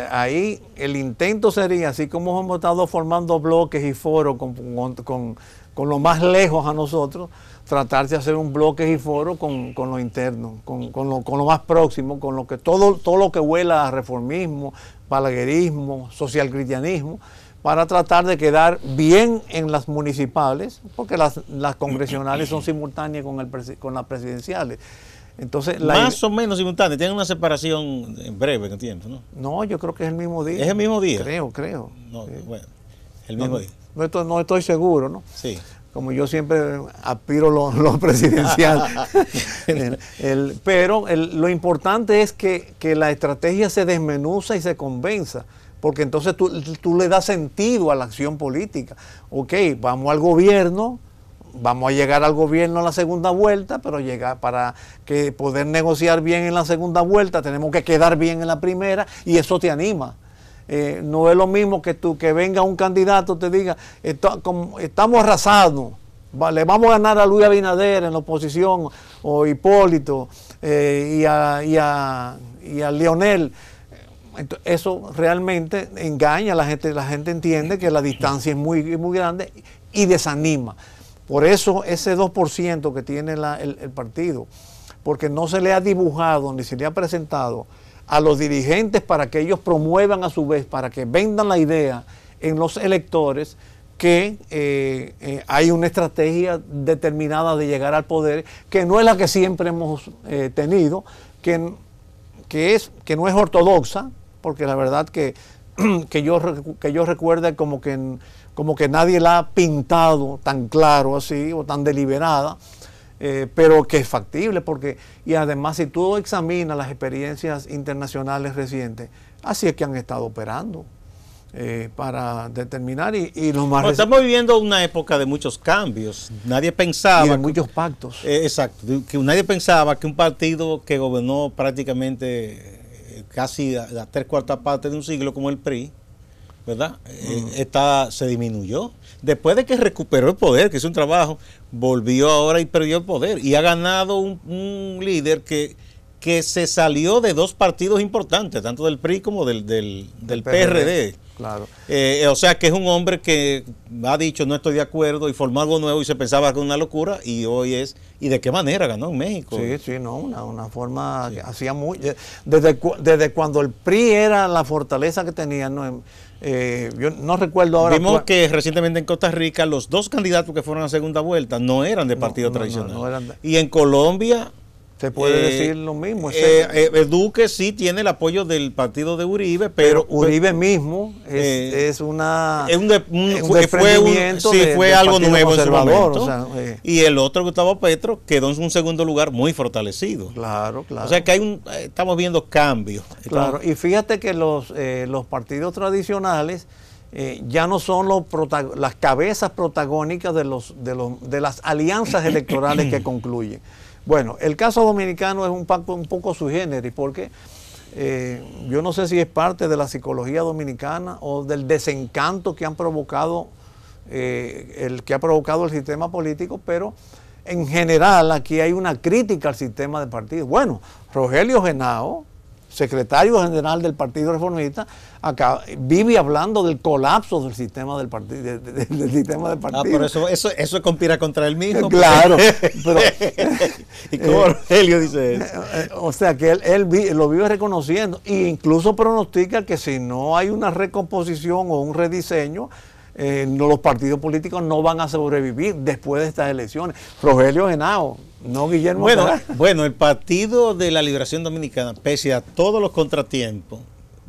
ahí el intento sería, así como hemos estado formando bloques y foros con lo más lejos a nosotros, tratar de hacer un bloque y foro con lo interno, con lo más próximo, con lo que todo lo que huela a reformismo, balaguerismo, social cristianismo, para tratar de quedar bien en las municipales, porque las congresionales son simultáneas con las presidenciales. Entonces, más o menos simultáneas, tienen una separación breve, ¿no entiendo? No, yo creo que es el mismo día. ¿Es el mismo día? Creo. No, bueno, el mismo día. No estoy seguro, ¿no? Sí. Como yo siempre aspiro lo presidencial. Pero lo importante es que la estrategia se desmenuza y se convenza, porque entonces tú le das sentido a la acción política. Ok, vamos al gobierno, vamos a llegar al gobierno a la segunda vuelta, pero para que poder negociar bien en la segunda vuelta tenemos que quedar bien en la primera, y eso te anima. No es lo mismo que venga un candidato y te diga, estamos arrasados, le vamos a ganar a Luis Abinader en la oposición, o Hipólito, y a Leonel. Entonces, eso realmente engaña a la gente. La gente entiende que la distancia es muy, muy grande y desanima. Por eso ese 2% que tiene el partido, porque no se le ha dibujado ni se le ha presentado a los dirigentes para que ellos promuevan a su vez, para que vendan la idea en los electores que hay una estrategia determinada de llegar al poder, que no es la que siempre hemos tenido, que no es ortodoxa, porque la verdad que yo recuerde como que nadie la ha pintado tan claro así o tan deliberada, pero que es factible, y además si tú examinas las experiencias internacionales recientes, así es que han estado operando para determinar y lo más... Estamos viviendo una época de muchos cambios. Nadie pensaba... Y de muchos pactos. Exacto. Que nadie pensaba que un partido que gobernó prácticamente casi a 3/4 partes de un siglo como el PRI, ¿verdad? Se disminuyó. Después de que recuperó el poder, que hizo un trabajo, volvió ahora y perdió el poder. Y ha ganado un líder que se salió de dos partidos importantes, tanto del PRI como del PRD. Claro. O sea que es un hombre que ha dicho no estoy de acuerdo y formó algo nuevo y se pensaba que era una locura, y hoy es... ¿Y de qué manera ganó en México? Sí, no, una forma que hacía muy... Desde cuando el PRI era la fortaleza que tenía, yo no recuerdo ahora... Vimos que recientemente en Costa Rica los dos candidatos que fueron a segunda vuelta no eran de partido tradicional. No eran y en Colombia... Se puede decir lo mismo. Duque sí tiene el apoyo del partido de Uribe, pero Uribe mismo es un desprendimiento fue algo nuevo en su momento. O sea, y el otro, Gustavo Petro, quedó en un segundo lugar muy fortalecido. Claro. O sea que estamos viendo cambios. Claro, y fíjate que los partidos tradicionales ya no son las cabezas protagónicas de las alianzas electorales que concluyen. Bueno, el caso dominicano es un poco sui generis, porque yo no sé si es parte de la psicología dominicana o del desencanto que han provocado el sistema político, pero en general aquí hay una crítica al sistema de partidos. Bueno, Rogelio Henao, secretario general del Partido Reformista, acá vive hablando del colapso del sistema del partido. Del sistema de partido. Por eso conspira contra él mismo. Claro. Pero, ¿y cómo Rogelio dice eso? O sea que él lo vive reconociendo, e incluso pronostica que si no hay una recomposición o un rediseño, los partidos políticos no van a sobrevivir después de estas elecciones. Rogelio Henao, no Guillermo. Bueno, el Partido de la Liberación Dominicana, pese a todos los contratiempos,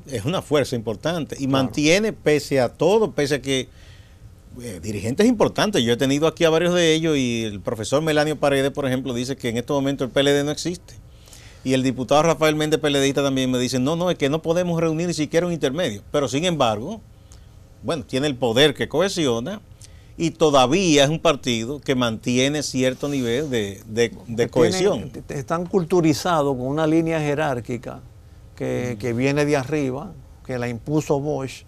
es una fuerza importante y mantiene, pese a todo, pese a que dirigentes importantes, yo he tenido aquí a varios de ellos, y el profesor Melanio Paredes, por ejemplo, dice que en este momento el PLD no existe. Y el diputado Rafael Méndez, PLDista, también me dice, no, es que no podemos reunir ni siquiera un intermedio. Pero sin embargo, bueno, tiene el poder que cohesiona y todavía es un partido que mantiene cierto nivel de cohesión. Están culturizados con una línea jerárquica que viene de arriba, que la impuso Bosch.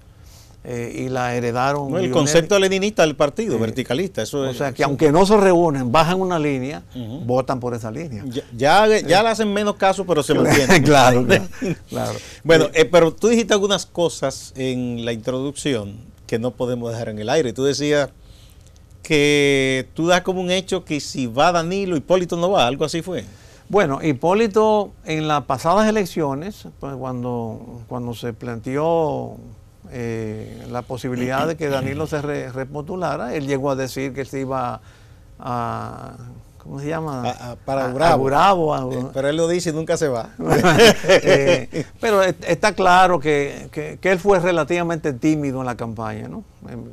Y la heredaron. No, el concepto leninista del partido, verticalista. Eso o sea, que aunque no se reúnen, bajan una línea, votan por esa línea. Ya le hacen menos caso, pero se mantienen. Claro. Bueno, pero tú dijiste algunas cosas en la introducción que no podemos dejar en el aire. Tú decías que tú das como un hecho que si va Danilo, Hipólito no va, algo así fue. Bueno, Hipólito en las pasadas elecciones, pues cuando se planteó la posibilidad de que Danilo se repostulara, él llegó a decir que se iba a ¿cómo se llama? Para Gurabo. Pero él lo dice y nunca se va. Pero está claro que él fue relativamente tímido en la campaña, ¿no?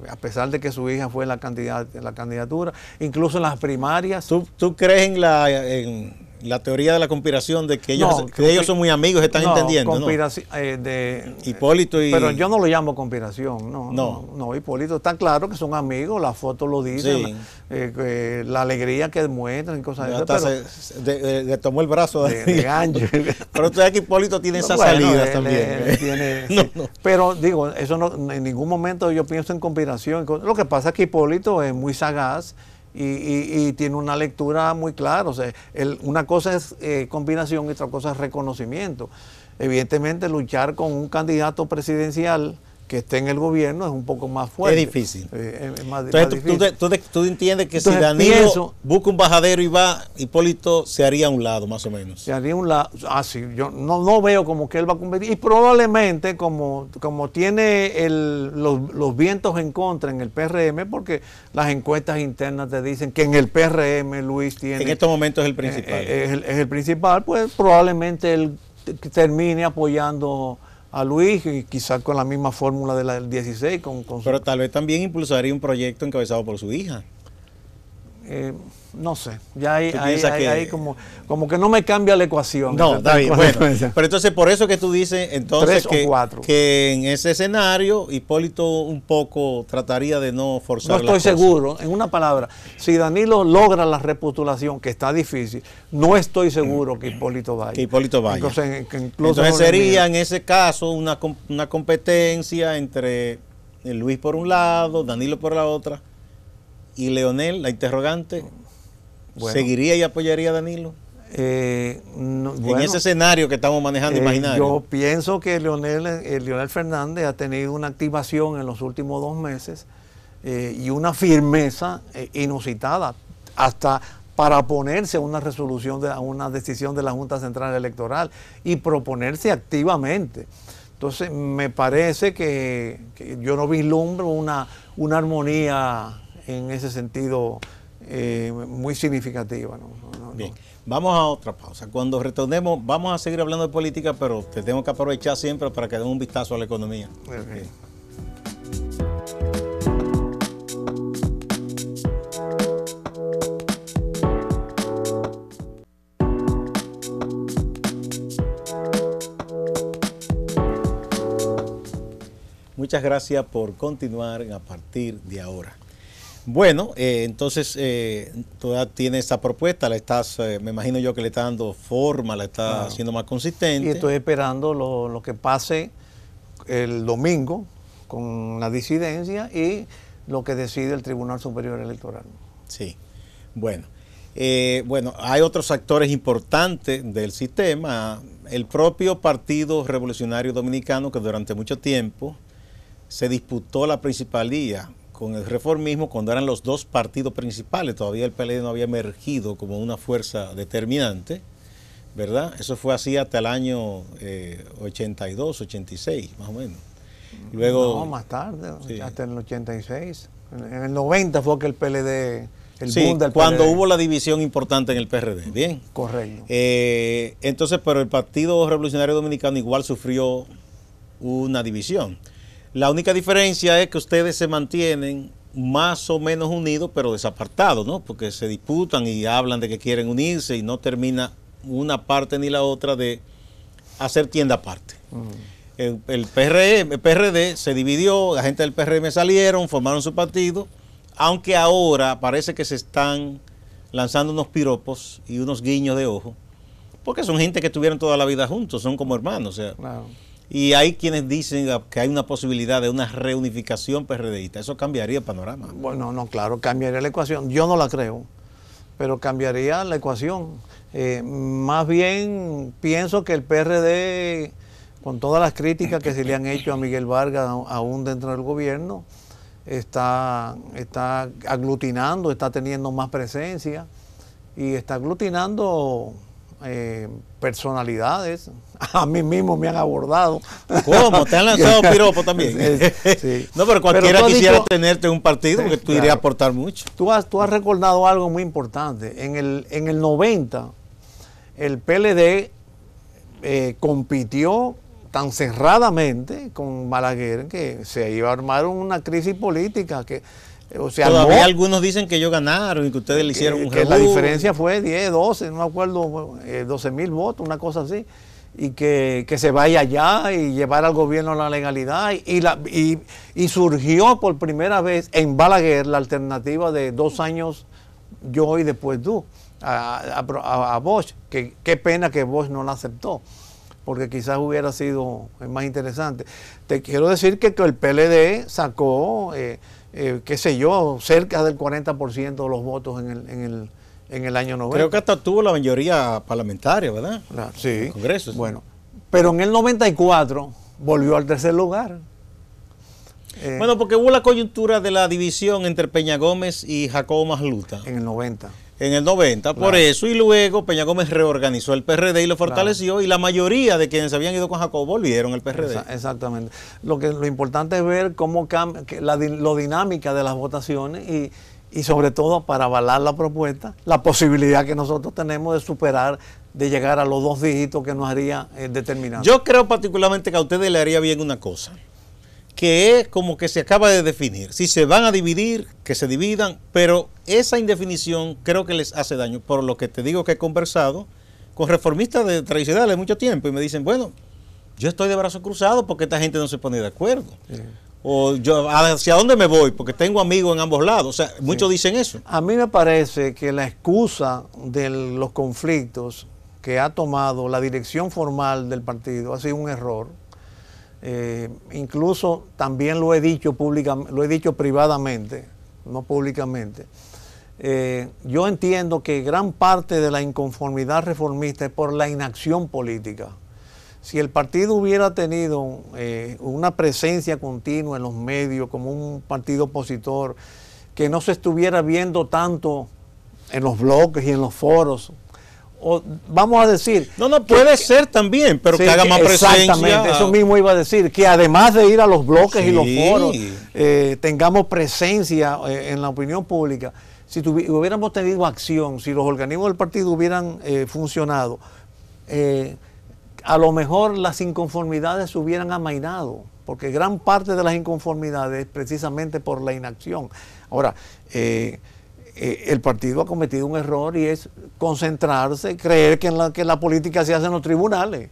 A pesar de que su hija fue la candidatura, incluso en las primarias. ¿Tú crees en la teoría de la conspiración de que ellos son muy amigos, están entendiendo? Hipólito y... Pero yo no lo llamo conspiración, no, Hipólito está claro que son amigos, la foto lo dice, sí. La alegría que demuestran y cosas de eso. Le tomó el brazo de Ancho. Pero tú sabes que Hipólito tiene esas salidas también. Pero digo, eso no, en ningún momento yo pienso en conspiración. Lo que pasa es que Hipólito es muy sagaz y tiene una lectura muy clara. O sea, una cosa es combinación y otra cosa es reconocimiento. Evidentemente, luchar con un candidato presidencial que esté en el gobierno es un poco más fuerte. Es difícil. Es más Entonces, tú entiendes que entonces, si Danilo busca un bajadero y va, Hipólito se haría a un lado, más o menos. Se haría a un lado. Sí, yo no veo como que él va a competir. Y probablemente, como tiene los vientos en contra en el PRM, porque las encuestas internas te dicen que en el PRM Luis tiene... En estos momentos es el principal. Es el principal, pues probablemente él termine apoyando a Luis, y quizás con la misma fórmula de la del 16. Pero tal vez también impulsaría un proyecto encabezado por su hija. No sé, ya ahí como que no me cambia la ecuación. No, está bien, bueno. Pero entonces por eso que tú dices entonces que en ese escenario Hipólito un poco trataría de no forzar las cosas. No estoy seguro, en una palabra, si Danilo logra la repostulación, que está difícil, no estoy seguro que Hipólito vaya. Entonces sería en ese caso una competencia entre Luis por un lado, Danilo por la otra, y Leonel, la interrogante, ¿seguiría y apoyaría a Danilo? En ese escenario que estamos manejando imaginario. Yo pienso que Leonel Fernández ha tenido una activación en los últimos 2 meses y una firmeza inusitada, hasta para oponerse a una resolución, a una decisión de la Junta Central Electoral y proponerse activamente. Entonces me parece que yo no vislumbro una armonía en ese sentido muy significativa. Bien, vamos a otra pausa. Cuando retornemos vamos a seguir hablando de política, pero te tengo que aprovechar siempre para que demos un vistazo a la economía. Okay. Muchas gracias por continuar a partir de ahora. Bueno, entonces tú tienes esa propuesta, la estás, me imagino yo que le estás dando forma, la estás haciendo más consistente. Y estoy esperando lo que pase el domingo con la disidencia y lo que decide el Tribunal Superior Electoral. Sí, bueno, hay otros actores importantes del sistema. El propio Partido Revolucionario Dominicano, que durante mucho tiempo se disputó la principalía con el reformismo cuando eran los 2 partidos principales. Todavía el PLD no había emergido como una fuerza determinante, ¿verdad? Eso fue así hasta el año 82, 86, más o menos. Luego, no, más tarde, sí. Hasta el 86. En el 90 fue que el PLD... boom del cuando PLD. Hubo la división importante en el PRD, bien. Correcto. Entonces, pero el Partido Revolucionario Dominicano igual sufrió una división. La única diferencia es que ustedes se mantienen más o menos unidos, pero desapartados, ¿no? Porque se disputan y hablan de que quieren unirse y no termina una parte ni la otra de hacer tienda aparte. El PRD se dividió, la gente del PRM salieron, formaron su partido, aunque ahora parece que se están lanzando unos piropos y unos guiños de ojo, porque son gente que estuvieron toda la vida juntos, son como hermanos, o sea. Claro. Y hay quienes dicen que hay una posibilidad de una reunificación PRDista. ¿Eso cambiaría el panorama? Bueno, no, claro, cambiaría la ecuación. Yo no la creo, pero cambiaría la ecuación. Más bien pienso que el PRD, con todas las críticas que se le han hecho a Miguel Vargas, aún dentro del gobierno, está aglutinando, está teniendo más presencia y está aglutinando personalidades. A mí mismo me han abordado. ¿Cómo? ¿Te han lanzado piropos también? Sí. No, pero cualquiera quisiera tenerte en un partido, porque tú irías a aportar mucho. Tú has recordado algo muy importante. En el 90, el PLD compitió tan cerradamente con Balaguer que se iba a armar una crisis política que... O sea, todavía algunos dicen que ellos ganaron y que ustedes le hicieron un que la diferencia fue 10, 12, no me acuerdo, 12,000 votos, una cosa así, y que se vaya allá y llevar al gobierno la legalidad, y surgió por primera vez en Balaguer la alternativa de 2 años yo y después tú, a Bosch, que qué pena que Bosch no la aceptó, porque quizás hubiera sido más interesante. Te quiero decir que el PLD sacó... qué sé yo, cerca del 40% de los votos en el año 90. Creo que hasta tuvo la mayoría parlamentaria, ¿verdad? Sí. En Congreso. Sí. Bueno, pero en el 94 volvió al tercer lugar. Bueno, porque hubo la coyuntura de la división entre Peña Gómez y Jacobo Masluta. En el 90. En el 90, claro. Por eso, y luego Peña Gómez reorganizó el PRD y lo fortaleció, claro. Y la mayoría de quienes habían ido con Jacobo volvieron al PRD. Exactamente. Lo importante es ver cómo cambia la dinámica de las votaciones y sobre todo para avalar la propuesta, la posibilidad que nosotros tenemos de superar, de llegar a los 2 dígitos que nos haría determinante. Yo creo particularmente que a ustedes le haría bien una cosa, que es como que se acaba de definir. Si se van a dividir, que se dividan, pero esa indefinición creo que les hace daño, por lo que te digo que he conversado con reformistas tradicionales de mucho tiempo y me dicen, bueno, yo estoy de brazos cruzados porque esta gente no se pone de acuerdo. Sí. O yo, ¿hacia dónde me voy? Porque tengo amigos en ambos lados. O sea, muchos dicen eso. A mí me parece que la excusa de los conflictos que ha tomado la dirección formal del partido ha sido un error. Incluso también lo he dicho públicamente, lo he dicho privadamente, no públicamente. Yo entiendo que gran parte de la inconformidad reformista es por la inacción política. Si el partido hubiera tenido una presencia continua en los medios como un partido opositor, que no se estuviera viendo tanto en los bloques y en los foros, o vamos a decir... No, puede ser también, pero sí, que haga más presencia. Exactamente, eso mismo iba a decir, que además de ir a los bloques y los foros, tengamos presencia en la opinión pública. Si hubiéramos tenido acción, si los organismos del partido hubieran funcionado, a lo mejor las inconformidades se hubieran amainado, porque gran parte de las inconformidades es precisamente por la inacción. Ahora, el partido ha cometido un error y es concentrarse, creer que la política se hace en los tribunales.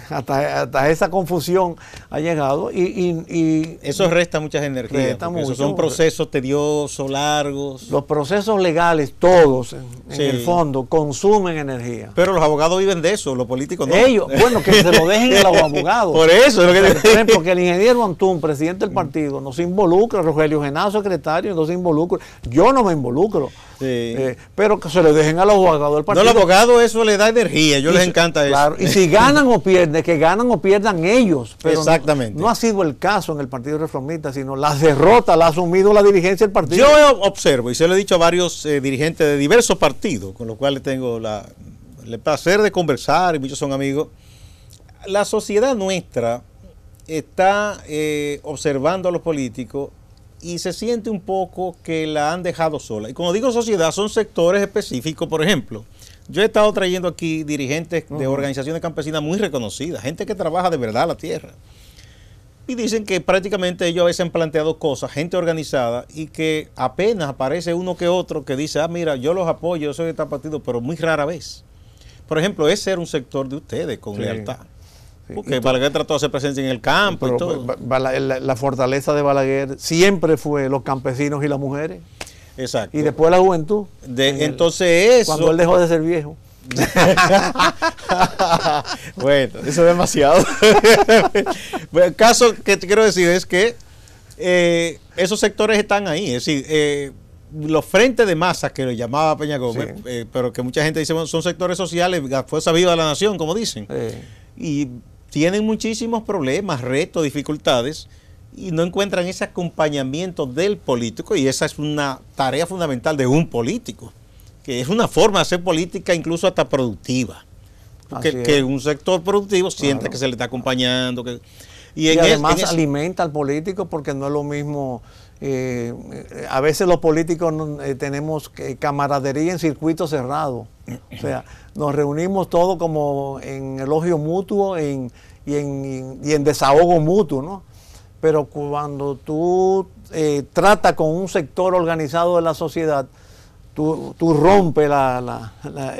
Hasta esa confusión ha llegado y eso resta muchas energías. Esos son procesos tediosos, largos. Los procesos legales, todos, en el fondo, consumen energía. Pero los abogados viven de eso, los políticos no. Ellos, bueno, que se lo dejen a los abogados. Por eso. Por ejemplo, que el ingeniero Antún, presidente del partido, no se involucra, Rogelio Genao, secretario, no se involucra. Yo no me involucro. Sí. Pero que se le dejen a los abogados del partido. No, los abogados eso les da energía, ellos les encanta eso. Claro, y si ganan o pierden, que ganan o pierdan ellos. Pero exactamente. No ha sido el caso en el Partido Reformista, sino las derrotas las ha asumido la dirigencia del partido. Yo observo, y se lo he dicho a varios dirigentes de diversos partidos, con los cuales tengo el placer de conversar, y muchos son amigos. La sociedad nuestra está observando a los políticos y se siente un poco que la han dejado sola. Y cuando digo sociedad, son sectores específicos. Por ejemplo, yo he estado trayendo aquí dirigentes de organizaciones campesinas muy reconocidas, gente que trabaja de verdad la tierra. Y dicen que prácticamente ellos a veces han planteado cosas, gente organizada, y que apenas aparece uno que otro que dice, mira, yo los apoyo, yo soy de tal partido, pero muy rara vez. Por ejemplo, ese era un sector de ustedes con lealtad. Sí. Porque Balaguer trató de hacer presencia en el campo y todo. La fortaleza de Balaguer siempre fue los campesinos y las mujeres. Exacto. Y después la juventud. Entonces eso... Cuando él dejó de ser viejo. Bueno, eso es demasiado. Bueno, el caso que te quiero decir es que esos sectores están ahí. Es decir, los frentes de masas que lo llamaba Peña Gómez, sí. Pero que mucha gente dice, bueno, son sectores sociales, la fuerza viva de la nación, como dicen. Sí. Y tienen muchísimos problemas, retos, dificultades, y no encuentran ese acompañamiento del político, y esa es una tarea fundamental de un político, que es una forma de hacer política incluso hasta productiva. Que un sector productivo sienta que se le está acompañando. Y además alimenta al político, porque no es lo mismo... a veces los políticos tenemos camaradería en circuito cerrado. O sea, nos reunimos todos como en elogio mutuo y en desahogo mutuo, ¿no? Pero cuando tú tratas con un sector organizado de la sociedad, tú rompes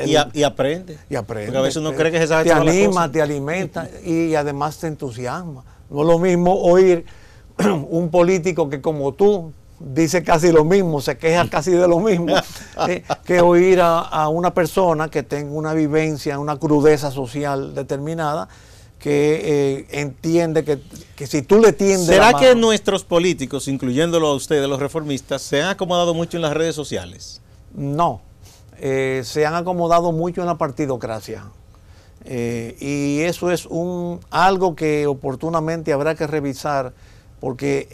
y aprendes. Y aprendes. Porque a veces uno cree que se sabe te anima, te alimenta y además te entusiasma. No es lo mismo oír un político que como tú dice casi lo mismo, se queja casi de lo mismo, que oír a una persona que tenga una vivencia, una crudeza social determinada, que entiende que si tú le tiendes ¿Será que nuestros políticos, incluyéndolo a ustedes, los reformistas, se han acomodado mucho en las redes sociales? No, se han acomodado mucho en la partidocracia. Y eso es algo que oportunamente habrá que revisar, porque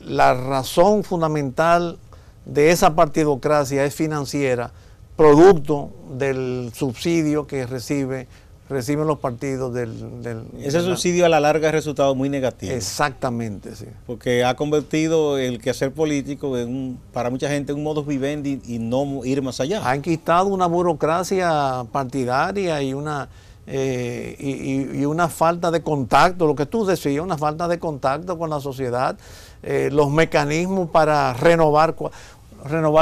la razón fundamental de esa partidocracia es financiera, producto del subsidio que reciben los partidos ese subsidio a la larga ha resultado muy negativo. Exactamente, sí. Porque ha convertido el quehacer político para mucha gente en un modus vivendi y no ir más allá. Han quitado una burocracia partidaria y una falta de contacto, lo que tú decías, una falta de contacto con la sociedad, los mecanismos para renovar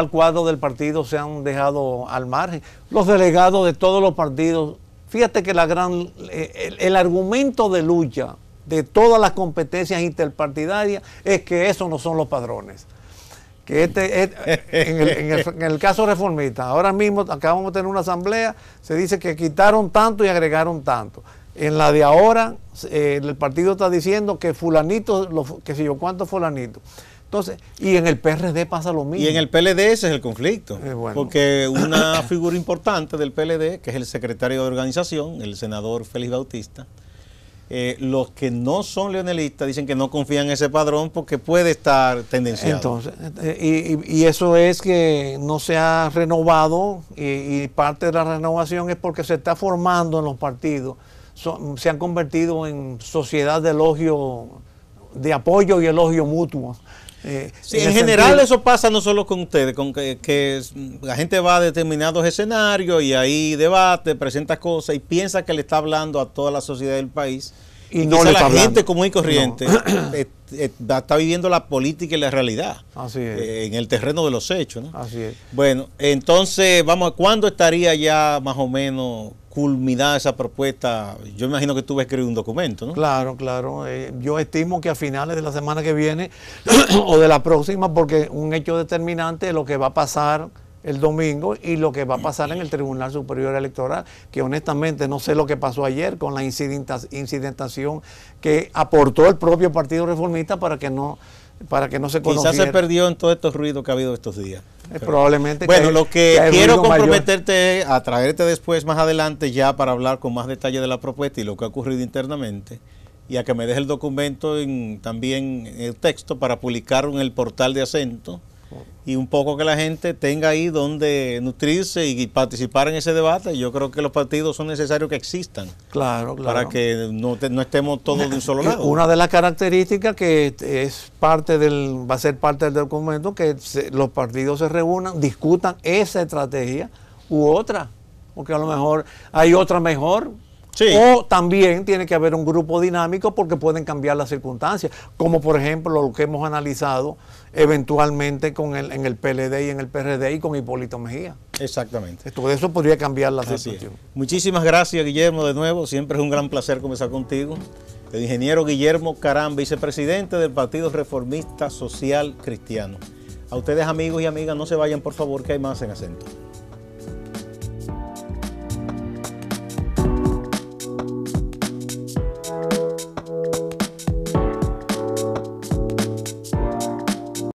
cuadros del partido se han dejado al margen. Los delegados de todos los partidos, fíjate que el argumento de lucha de todas las competencias interpartidarias es que esos no son los padrones. Que en el caso reformista, ahora mismo acabamos de tener una asamblea, se dice que quitaron tanto y agregaron tanto. En la de ahora, el partido está diciendo que fulanito, que sé yo, cuántos fulanitos. Entonces, y en el PRD pasa lo mismo. Y en el PLD ese es el conflicto, bueno. Porque una figura importante del PLD, que es el secretario de organización, el senador Félix Bautista, los que no son leonelistas dicen que no confían en ese padrón porque puede estar tendenciado. Entonces, y eso es que no se ha renovado, y parte de la renovación es porque se está formando en los partidos, se han convertido en sociedad de elogio, de apoyo y elogio mutuo. Sí, en general eso pasa no solo con ustedes, con que la gente va a determinados escenarios y ahí debate, presenta cosas y piensa que le está hablando a toda la sociedad del país. Y no le está hablando. La gente común y corriente está viviendo la política y la realidad. Así es. En el terreno de los hechos, ¿no? Así es. Bueno, entonces, ¿cuándo estaría ya más o menos culminada esa propuesta? Yo imagino que tú vas a escribir un documento, ¿no? Claro, claro. Yo estimo que a finales de la semana que viene o de la próxima, porque un hecho determinante es lo que va a pasar el domingo y lo que va a pasar en el Tribunal Superior Electoral, que honestamente no sé lo que pasó ayer con la incidentación que aportó el propio Partido Reformista para que no se conociera. Quizás se perdió en todos estos ruidos que ha habido estos días. Probablemente. Bueno, lo que quiero comprometerte es a traerte después, más adelante, ya para hablar con más detalle de la propuesta y lo que ha ocurrido internamente, y a que me deje el documento también en el texto para publicarlo en el portal de Acento, y un poco que la gente tenga ahí donde nutrirse y participar en ese debate. Yo creo que los partidos son necesarios que existan. Claro, claro. Para que no estemos todos de un solo lado. Una de las características que va a ser parte del documento, que los partidos se reúnan, discutan esa estrategia u otra, porque a lo mejor hay otra mejor. Sí. O también tiene que haber un grupo dinámico porque pueden cambiar las circunstancias, como por ejemplo lo que hemos analizado eventualmente en el PLD y en el PRD y con Hipólito Mejía. Exactamente. Todo eso podría cambiar la Así situación. es. Muchísimas gracias, Guillermo, de nuevo. Siempre es un gran placer conversar contigo. El ingeniero Guillermo Caram, vicepresidente del Partido Reformista Social Cristiano. A ustedes, amigos y amigas, no se vayan, por favor, que hay más en Acento.